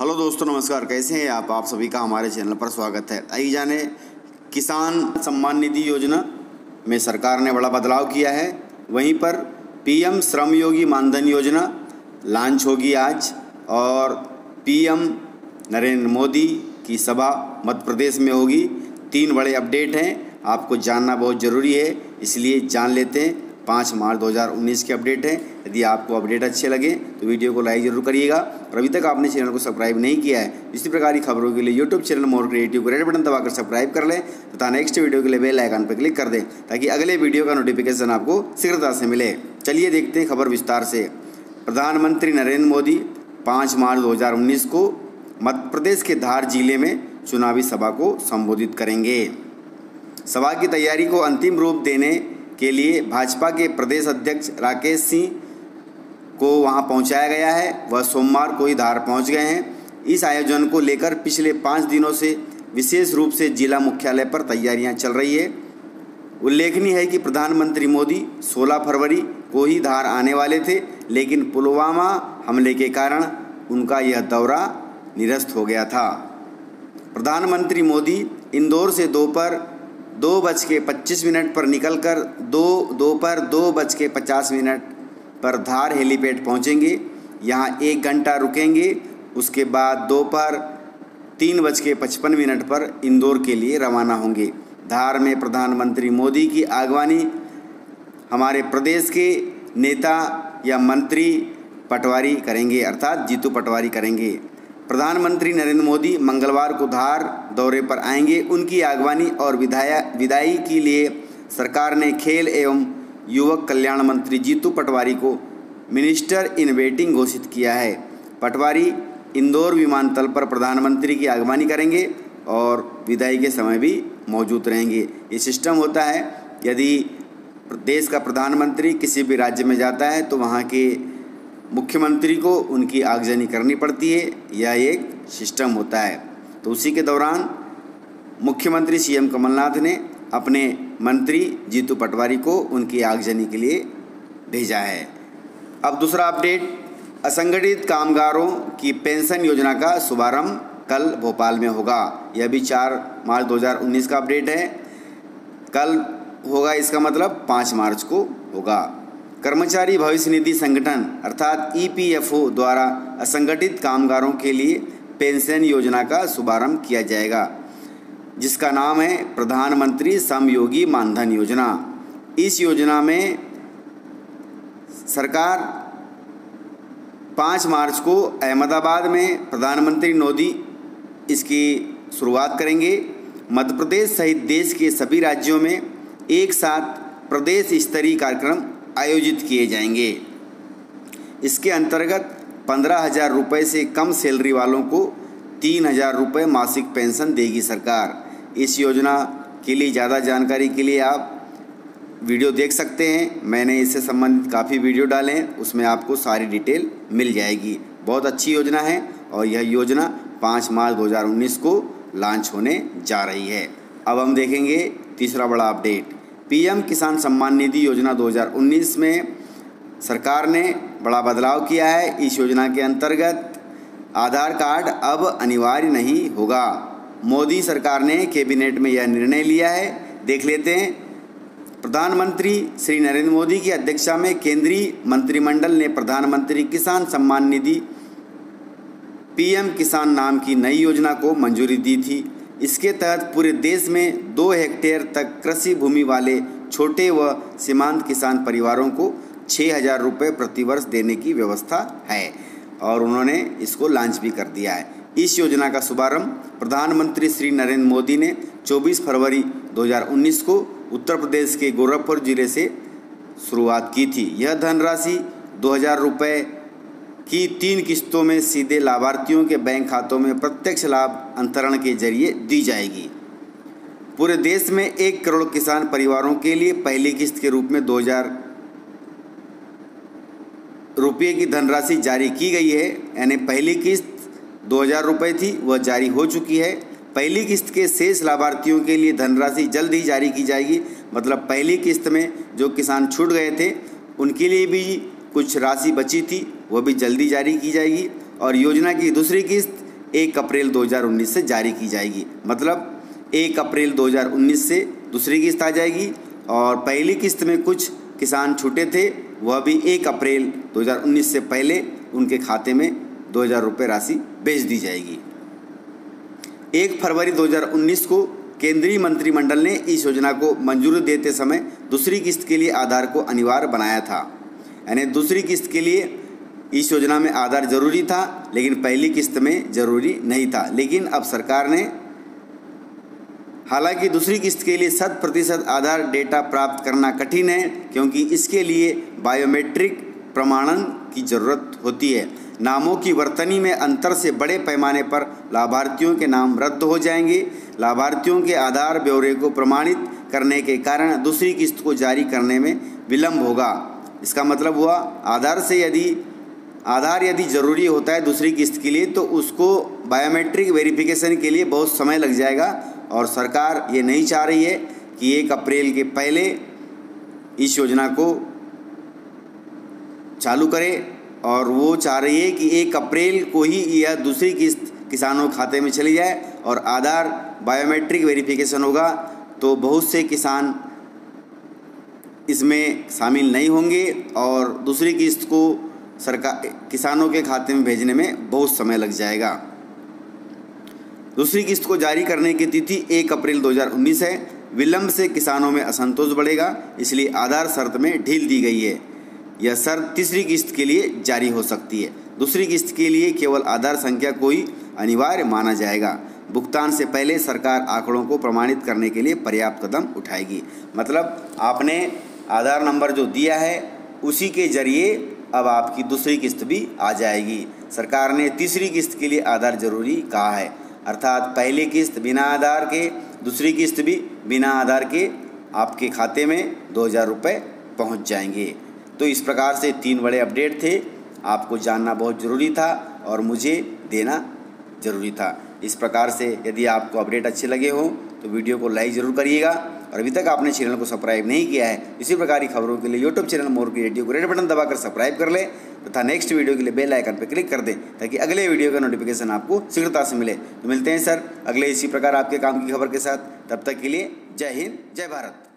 Hello दोस्तों, नमस्कार। कैसे हैं आप सभी का हमारे चैनल पर स्वागत है। आइए जाने किसान सम्मान निधि योजना में सरकार ने बड़ा बदलाव किया है। वहीं पर पीएम श्रम योगी मानधन योजना लॉन्च होगी आज, और पीएम नरेंद्र मोदी की सभा मध्य प्रदेश में होगी। 3 बड़े अपडेट हैं, आपको जानना बहुत ज़रूरी है, इसलिए जान लेते हैं। 5 मार्च 2019 के अपडेट है। यदि आपको अपडेट अच्छे लगे तो वीडियो को लाइक जरूर करिएगा, और अभी तक आपने चैनल को सब्सक्राइब नहीं किया है इसी प्रकार की खबरों के लिए यूट्यूब चैनल मोर क्रिएटिव को रेड बटन दबाकर सब्सक्राइब कर लें तथा नेक्स्ट वीडियो के लिए बेल आइकन पर क्लिक कर दें ताकि अगले वीडियो का नोटिफिकेशन आपको शीघ्रता से मिले। चलिए देखते हैं खबर विस्तार से। प्रधानमंत्री नरेंद्र मोदी 5 मार्च 2019 को मध्य प्रदेश के धार जिले में चुनावी सभा को संबोधित करेंगे। सभा की तैयारी को अंतिम रूप देने के लिए भाजपा के प्रदेश अध्यक्ष राकेश सिंह को वहां पहुंचाया गया है। वह सोमवार को ही धार पहुंच गए हैं। इस आयोजन को लेकर पिछले 5 दिनों से विशेष रूप से जिला मुख्यालय पर तैयारियां चल रही है। उल्लेखनीय है कि प्रधानमंत्री मोदी 16 फरवरी को ही धार आने वाले थे, लेकिन पुलवामा हमले के कारण उनका यह दौरा निरस्त हो गया था। प्रधानमंत्री मोदी इंदौर से दोपहर 2:25 पर निकलकर दोपहर 2:50 पर धार हेलीपैड पहुंचेंगे। यहां 1 घंटा रुकेंगे। उसके बाद दोपहर 3:55 पर इंदौर के लिए रवाना होंगे। धार में प्रधानमंत्री मोदी की आगवानी हमारे प्रदेश के नेता या मंत्री पटवारी करेंगे, अर्थात जीतू पटवारी करेंगे। प्रधानमंत्री नरेंद्र मोदी मंगलवार को धार दौरे पर आएंगे। उनकी आगवानी और विदाई के लिए सरकार ने खेल एवं युवक कल्याण मंत्री जीतू पटवारी को मिनिस्टर इन वेटिंग घोषित किया है। पटवारी इंदौर विमानतल पर प्रधानमंत्री की आगवानी करेंगे और विदाई के समय भी मौजूद रहेंगे। ये सिस्टम होता है, यदि देश का प्रधानमंत्री किसी भी राज्य में जाता है तो वहाँ के मुख्यमंत्री को उनकी आगजनी करनी पड़ती है। यह एक सिस्टम होता है। तो उसी के दौरान मुख्यमंत्री सीएम कमलनाथ ने अपने मंत्री जीतू पटवारी को उनकी आगजनी के लिए भेजा है। अब दूसरा अपडेट, असंगठित कामगारों की पेंशन योजना का शुभारंभ कल भोपाल में होगा। यह भी 4 मार्च 2019 का अपडेट है। कल होगा, इसका मतलब 5 मार्च को होगा। कर्मचारी भविष्य निधि संगठन अर्थात ईपीएफओ द्वारा असंगठित कामगारों के लिए पेंशन योजना का शुभारंभ किया जाएगा, जिसका नाम है प्रधानमंत्री श्रम योगी मानधन योजना। इस योजना में सरकार 5 मार्च को अहमदाबाद में प्रधानमंत्री मोदी इसकी शुरुआत करेंगे। मध्य प्रदेश सहित देश के सभी राज्यों में एक साथ प्रदेश स्तरीय कार्यक्रम आयोजित किए जाएंगे। इसके अंतर्गत 15,000 रुपये से कम सैलरी वालों को 3,000 रुपये मासिक पेंशन देगी सरकार। इस योजना के लिए ज़्यादा जानकारी के लिए आप वीडियो देख सकते हैं। मैंने इससे संबंधित काफ़ी वीडियो डाले हैं, उसमें आपको सारी डिटेल मिल जाएगी। बहुत अच्छी योजना है और यह योजना 5 मार्च 2019 को लॉन्च होने जा रही है। अब हम देखेंगे तीसरा बड़ा अपडेट, पीएम किसान सम्मान निधि योजना 2019 में सरकार ने बड़ा बदलाव किया है। इस योजना के अंतर्गत आधार कार्ड अब अनिवार्य नहीं होगा। मोदी सरकार ने कैबिनेट में यह निर्णय लिया है। देख लेते हैं। प्रधानमंत्री श्री नरेंद्र मोदी की अध्यक्षता में केंद्रीय मंत्रिमंडल ने प्रधानमंत्री किसान सम्मान निधि पीएम किसान नाम की नई योजना को मंजूरी दी थी। इसके तहत पूरे देश में 2 हेक्टेयर तक कृषि भूमि वाले छोटे व सीमांत किसान परिवारों को 6,000 रुपये प्रतिवर्ष देने की व्यवस्था है, और उन्होंने इसको लॉन्च भी कर दिया है। इस योजना का शुभारंभ प्रधानमंत्री श्री नरेंद्र मोदी ने 24 फरवरी 2019 को उत्तर प्रदेश के गोरखपुर जिले से शुरुआत की थी। यह धनराशि 2,000 रुपये की 3 किस्तों में सीधे लाभार्थियों के बैंक खातों में प्रत्यक्ष लाभ अंतरण के जरिए दी जाएगी। पूरे देश में 1 करोड़ किसान परिवारों के लिए पहली किस्त के रूप में 2,000 रुपये की धनराशि जारी की गई है। यानी पहली किस्त 2,000 रुपये थी, वह जारी हो चुकी है। पहली किस्त के शेष लाभार्थियों के लिए धनराशि जल्द ही जारी की जाएगी। मतलब पहली किस्त में जो किसान छूट गए थे उनके लिए भी कुछ राशि बची थी, वह भी जल्दी जारी की जाएगी। और योजना की दूसरी किस्त 1 अप्रैल 2019 से जारी की जाएगी। मतलब 1 अप्रैल 2019 से दूसरी किस्त आ जाएगी और पहली किस्त में कुछ किसान छूटे थे, वह भी 1 अप्रैल 2019 से पहले उनके खाते में 2000 रुपये राशि भेज दी जाएगी। 1 फरवरी 2019 को केंद्रीय मंत्रिमंडल ने इस योजना को मंजूरी देते समय दूसरी किस्त के लिए आधार को अनिवार्य बनाया था। यानी दूसरी किस्त के लिए इस योजना में आधार जरूरी था, लेकिन पहली किस्त में जरूरी नहीं था। लेकिन अब सरकार ने, हालांकि दूसरी किस्त के लिए 100% आधार डेटा प्राप्त करना कठिन है, क्योंकि इसके लिए बायोमेट्रिक प्रमाणन की ज़रूरत होती है। नामों की वर्तनी में अंतर से बड़े पैमाने पर लाभार्थियों के नाम रद्द हो जाएंगे। लाभार्थियों के आधार ब्यौरे को प्रमाणित करने के कारण दूसरी किस्त को जारी करने में विलंब होगा। इसका मतलब हुआ, आधार यदि ज़रूरी होता है दूसरी किस्त के लिए, तो उसको बायोमेट्रिक वेरिफिकेशन के लिए बहुत समय लग जाएगा और सरकार ये नहीं चाह रही है कि 1 अप्रैल के पहले इस योजना को चालू करे, और वो चाह रही है कि 1 अप्रैल को ही यह दूसरी किस्त किसानों के खाते में चली जाए और आधार बायोमेट्रिक वेरिफिकेशन होगा, तो बहुत से किसान इसमें शामिल नहीं होंगे और दूसरी किस्त को किसानों के खाते में भेजने में बहुत समय लग जाएगा। दूसरी किस्त को जारी करने की तिथि 1 अप्रैल 2019 है। विलंब से किसानों में असंतोष बढ़ेगा, इसलिए आधार शर्त में ढील दी गई है। यह शर्त तीसरी किस्त के लिए जारी हो सकती है। दूसरी किस्त के लिए केवल आधार संख्या को ही अनिवार्य माना जाएगा। भुगतान से पहले सरकार आंकड़ों को प्रमाणित करने के लिए पर्याप्त कदम उठाएगी। मतलब आपने आधार नंबर जो दिया है उसी के जरिए अब आपकी दूसरी किस्त भी आ जाएगी। सरकार ने तीसरी किस्त के लिए आधार जरूरी कहा है, अर्थात पहली किस्त बिना आधार के, दूसरी किस्त भी बिना आधार के आपके खाते में 2000 रुपये पहुँच जाएंगे। तो इस प्रकार से 3 बड़े अपडेट थे, आपको जानना बहुत ज़रूरी था और मुझे देना ज़रूरी था। इस प्रकार से यदि आपको अपडेट अच्छे लगे हों तो वीडियो को लाइक ज़रूर करिएगा, और अभी तक आपने चैनल को सब्सक्राइब नहीं किया है, इसी प्रकार की खबरों के लिए यूट्यूब चैनल मोर क्रिएटिव को रेड बटन दबाकर सब्सक्राइब कर लें तथा नेक्स्ट वीडियो के लिए बेल आइकन पर क्लिक कर दें, ताकि अगले वीडियो का नोटिफिकेशन आपको शीघ्रता से मिले। तो मिलते हैं सर अगले इसी प्रकार आपके काम की खबर के साथ। तब तक के लिए जय हिंद, जय भारत।